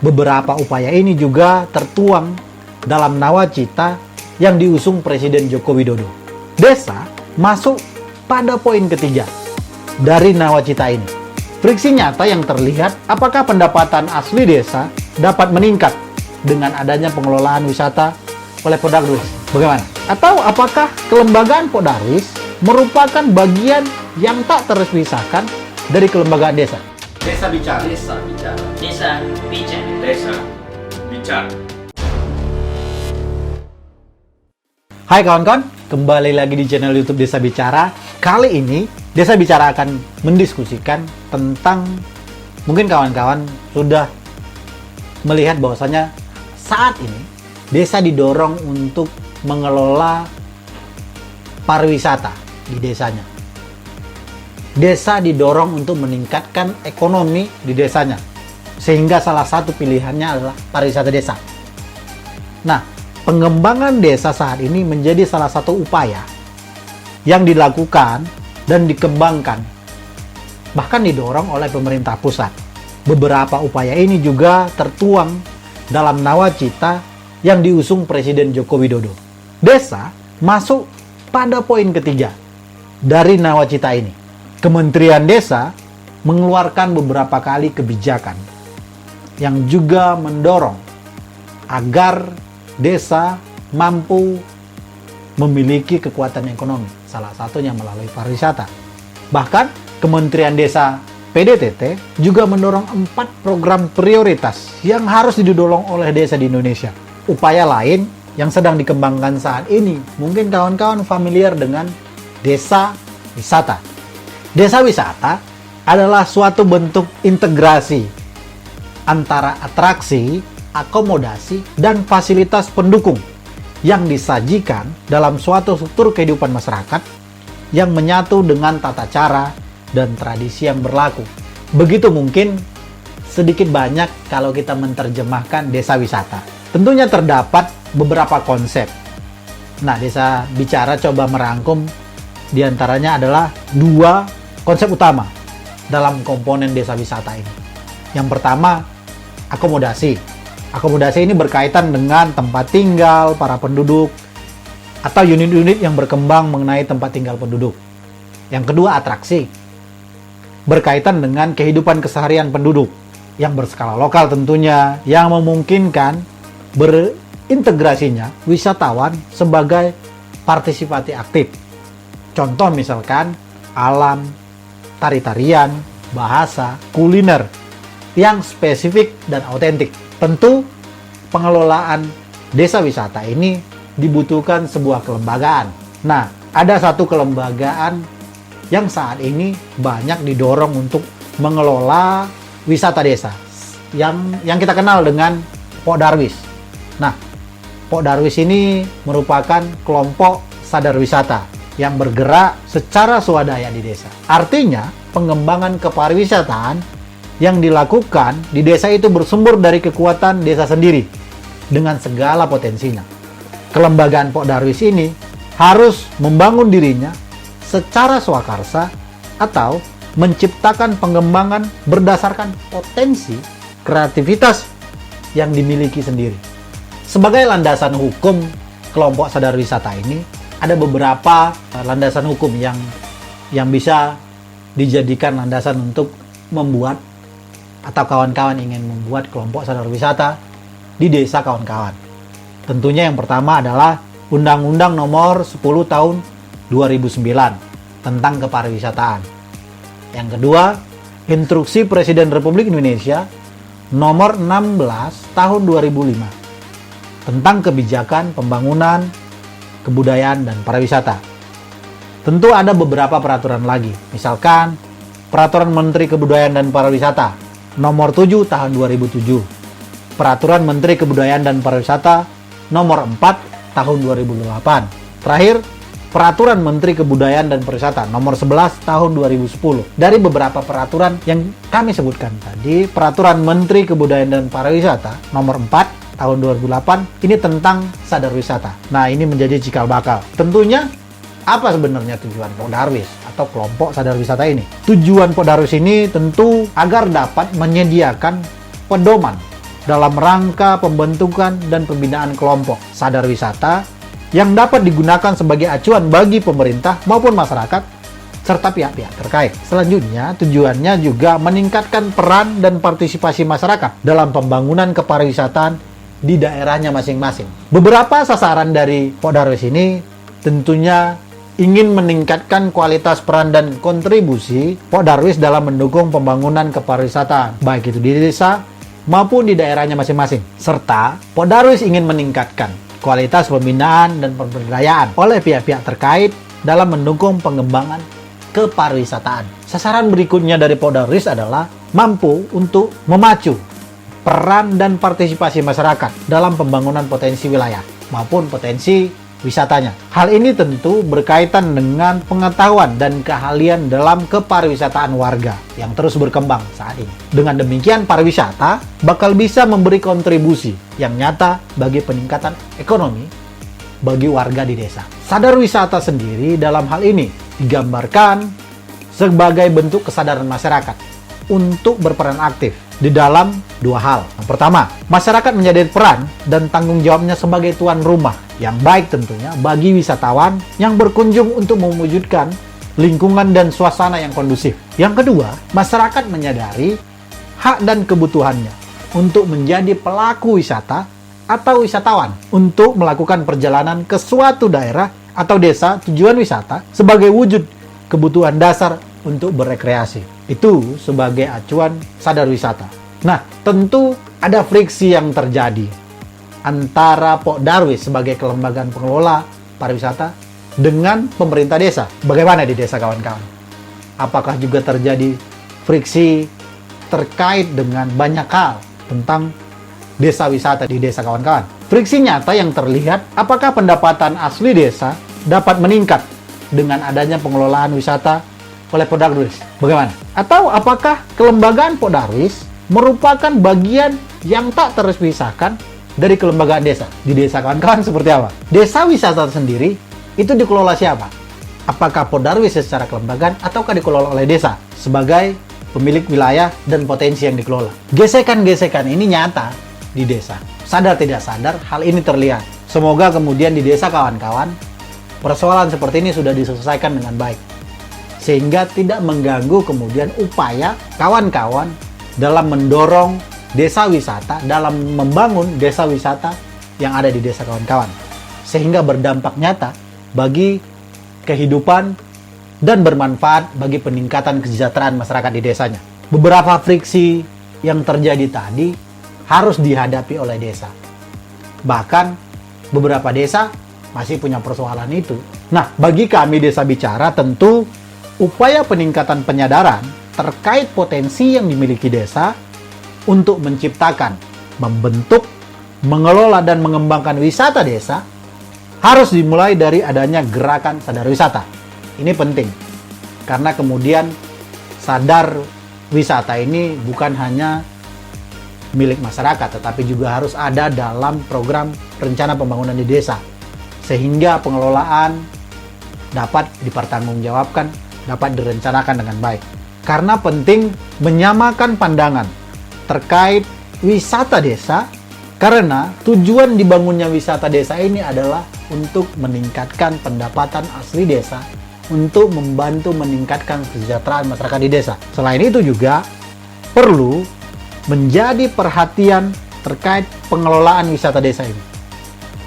Beberapa upaya ini juga tertuang dalam nawacita yang diusung Presiden Joko Widodo. Desa masuk pada poin ketiga dari nawacita ini. Friksi nyata yang terlihat apakah pendapatan asli desa dapat meningkat dengan adanya pengelolaan wisata oleh Podarwis. Bagaimana? Atau apakah kelembagaan Podarwis merupakan bagian yang tak terpisahkan dari kelembagaan desa? Desa bicara. Desa bicara. Desa bicara. Desa bicara. Hai kawan-kawan, kembali lagi di channel YouTube Desa Bicara. Kali ini Desa Bicara akan mendiskusikan tentang, mungkin kawan-kawan sudah melihat bahwasanya saat ini desa didorong untuk mengelola pariwisata di desanya. Desa didorong untuk meningkatkan ekonomi di desanya, sehingga salah satu pilihannya adalah pariwisata desa. Nah, pengembangan desa saat ini menjadi salah satu upaya yang dilakukan dan dikembangkan, bahkan didorong oleh pemerintah pusat. Beberapa upaya ini juga tertuang dalam nawacita yang diusung Presiden Joko Widodo. Desa masuk pada poin ketiga dari nawacita ini. Kementerian Desa mengeluarkan beberapa kali kebijakan yang juga mendorong agar desa mampu memiliki kekuatan ekonomi, salah satunya melalui pariwisata. Bahkan Kementerian Desa PDTT juga mendorong 4 program prioritas yang harus didorong oleh desa di Indonesia. Upaya lain yang sedang dikembangkan saat ini, mungkin kawan-kawan familiar dengan desa wisata. Desa wisata adalah suatu bentuk integrasi antara atraksi, akomodasi, dan fasilitas pendukung yang disajikan dalam suatu struktur kehidupan masyarakat yang menyatu dengan tata cara dan tradisi yang berlaku. Begitu mungkin sedikit banyak kalau kita menerjemahkan desa wisata. Tentunya terdapat beberapa konsep. Nah, Desa Bicara coba merangkum diantaranya adalah 2 konsep utama dalam komponen desa wisata ini. Yang pertama, akomodasi. Akomodasi ini berkaitan dengan tempat tinggal para penduduk atau unit-unit yang berkembang mengenai tempat tinggal penduduk. Yang kedua, atraksi. Berkaitan dengan kehidupan keseharian penduduk yang berskala lokal tentunya, yang memungkinkan berintegrasinya wisatawan sebagai partisipasi aktif. Contoh misalkan alam, tari-tarian, bahasa, kuliner yang spesifik dan autentik. Tentu pengelolaan desa wisata ini dibutuhkan sebuah kelembagaan. Nah, ada satu kelembagaan yang saat ini banyak didorong untuk mengelola wisata desa yang kita kenal dengan Podarwis. Nah, Podarwis ini merupakan kelompok sadar wisata yang bergerak secara swadaya di desa. Artinya, pengembangan kepariwisataan yang dilakukan di desa itu bersumber dari kekuatan desa sendiri dengan segala potensinya. Kelembagaan Podarwis ini harus membangun dirinya secara swakarsa atau menciptakan pengembangan berdasarkan potensi kreativitas yang dimiliki sendiri. Sebagai landasan hukum kelompok sadar wisata ini, ada beberapa landasan hukum yang bisa dijadikan landasan untuk membuat atau kawan-kawan ingin membuat kelompok sadar wisata di desa kawan-kawan. Tentunya yang pertama adalah Undang-Undang Nomor 10 Tahun 2009 tentang kepariwisataan. Yang kedua, Instruksi Presiden Republik Indonesia Nomor 16 Tahun 2005 tentang kebijakan pembangunan, kebudayaan, dan pariwisata. Tentu ada beberapa peraturan lagi, misalkan Peraturan Menteri Kebudayaan dan Pariwisata Nomor 7 Tahun 2007, Peraturan Menteri Kebudayaan dan Pariwisata Nomor 4 Tahun 2008. Terakhir, Peraturan Menteri Kebudayaan dan Pariwisata Nomor 11 Tahun 2010. Dari beberapa peraturan yang kami sebutkan tadi, Peraturan Menteri Kebudayaan dan Pariwisata Nomor 4 Tahun 2008 ini tentang sadar wisata. Nah, ini menjadi cikal bakal. Tentunya, apa sebenarnya tujuan Podarwis atau kelompok sadar wisata ini? Tujuan Podarwis ini tentu agar dapat menyediakan pedoman dalam rangka pembentukan dan pembinaan kelompok sadar wisata yang dapat digunakan sebagai acuan bagi pemerintah maupun masyarakat serta pihak-pihak terkait. Selanjutnya, tujuannya juga meningkatkan peran dan partisipasi masyarakat dalam pembangunan kepariwisataan di daerahnya masing-masing. Beberapa sasaran dari Pok Darwis ini tentunya ingin meningkatkan kualitas peran dan kontribusi Pok Darwis dalam mendukung pembangunan kepariwisataan, baik itu di desa maupun di daerahnya masing-masing. Serta, Pok Darwis ingin meningkatkan kualitas pembinaan dan pemberdayaan oleh pihak-pihak terkait dalam mendukung pengembangan kepariwisataan. Sasaran berikutnya dari Pok Darwis adalah mampu untuk memacu peran dan partisipasi masyarakat dalam pembangunan potensi wilayah maupun potensi wisatanya. Hal ini tentu berkaitan dengan pengetahuan dan keahlian dalam kepariwisataan warga yang terus berkembang saat ini. Dengan demikian, pariwisata bakal bisa memberi kontribusi yang nyata bagi peningkatan ekonomi bagi warga di desa. Sadar wisata sendiri dalam hal ini digambarkan sebagai bentuk kesadaran masyarakat untuk berperan aktif di dalam dua hal. Yang pertama, masyarakat menyadari peran dan tanggung jawabnya sebagai tuan rumah yang baik tentunya bagi wisatawan yang berkunjung untuk mewujudkan lingkungan dan suasana yang kondusif. Yang kedua, masyarakat menyadari hak dan kebutuhannya untuk menjadi pelaku wisata atau wisatawan untuk melakukan perjalanan ke suatu daerah atau desa tujuan wisata sebagai wujud kebutuhan dasar untuk berekreasi. Itu sebagai acuan sadar wisata. Nah, tentu ada friksi yang terjadi antara Pok Darwis sebagai kelembagaan pengelola pariwisata dengan pemerintah desa. Bagaimana di desa, kawan-kawan? Apakah juga terjadi friksi terkait dengan banyak hal tentang desa wisata di desa, kawan-kawan? Friksi nyata yang terlihat, apakah pendapatan asli desa dapat meningkat dengan adanya pengelolaan wisata oleh Pok Darwis? Bagaimana? Atau apakah kelembagaan Pok Darwis merupakan bagian yang tak terpisahkan dari kelembagaan desa? Di desa, kawan-kawan, seperti apa? Desa wisata sendiri itu dikelola siapa? Apakah Pok Darwis secara kelembagaan ataukah dikelola oleh desa sebagai pemilik wilayah dan potensi yang dikelola? Gesekan-gesekan ini nyata di desa. Sadar tidak sadar, hal ini terlihat. Semoga kemudian di desa, kawan-kawan, persoalan seperti ini sudah diselesaikan dengan baik, sehingga tidak mengganggu kemudian upaya kawan-kawan dalam mendorong desa wisata, dalam membangun desa wisata yang ada di desa, kawan-kawan, sehingga berdampak nyata bagi kehidupan dan bermanfaat bagi peningkatan kesejahteraan masyarakat di desanya. Beberapa friksi yang terjadi tadi harus dihadapi oleh desa. Bahkan beberapa desa masih punya persoalan itu. Nah, bagi kami Desa Bicara, tentu upaya peningkatan penyadaran terkait potensi yang dimiliki desa untuk menciptakan, membentuk, mengelola, dan mengembangkan wisata desa harus dimulai dari adanya gerakan sadar wisata. Ini penting, karena kemudian sadar wisata ini bukan hanya milik masyarakat, tetapi juga harus ada dalam program rencana pembangunan di desa, sehingga pengelolaan dapat dipertanggungjawabkan, dapat direncanakan dengan baik. Karena penting menyamakan pandangan terkait wisata desa, karena tujuan dibangunnya wisata desa ini adalah untuk meningkatkan pendapatan asli desa, untuk membantu meningkatkan kesejahteraan masyarakat di desa. Selain itu juga perlu menjadi perhatian terkait pengelolaan wisata desa ini.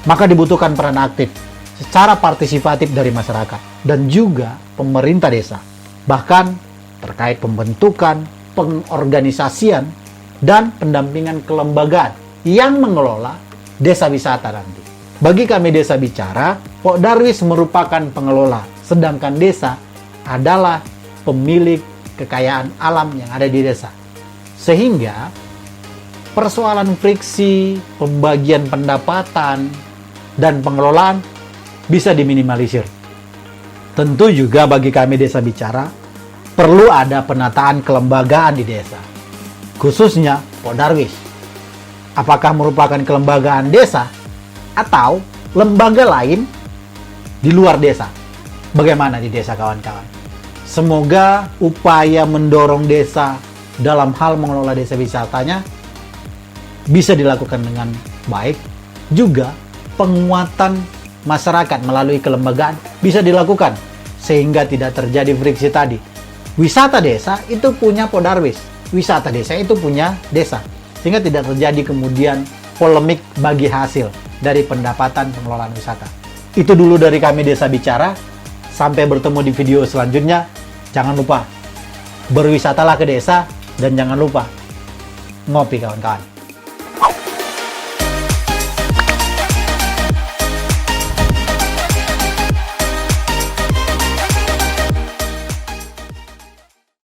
Maka dibutuhkan peran aktif secara partisipatif dari masyarakat dan juga pemerintah desa, bahkan terkait pembentukan, pengorganisasian, dan pendampingan kelembagaan yang mengelola desa wisata nanti. Bagi kami Desa Bicara, Pok Darwis merupakan pengelola, sedangkan desa adalah pemilik kekayaan alam yang ada di desa. Sehingga persoalan friksi, pembagian pendapatan, dan pengelolaan bisa diminimalisir. Tentu juga bagi kami Desa Bicara, perlu ada penataan kelembagaan di desa, khususnya Pok Darwis. Apakah merupakan kelembagaan desa atau lembaga lain di luar desa? Bagaimana di desa, kawan-kawan? Semoga upaya mendorong desa dalam hal mengelola desa wisatanya bisa dilakukan dengan baik. Juga penguatan masyarakat melalui kelembagaan bisa dilakukan sehingga tidak terjadi friksi tadi. Wisata desa itu punya Podarwis, wisata desa itu punya desa, sehingga tidak terjadi kemudian polemik bagi hasil dari pendapatan pengelolaan wisata. Itu dulu dari kami Desa Bicara. Sampai bertemu di video selanjutnya. Jangan lupa berwisatalah ke desa dan jangan lupa ngopi kawan-kawan.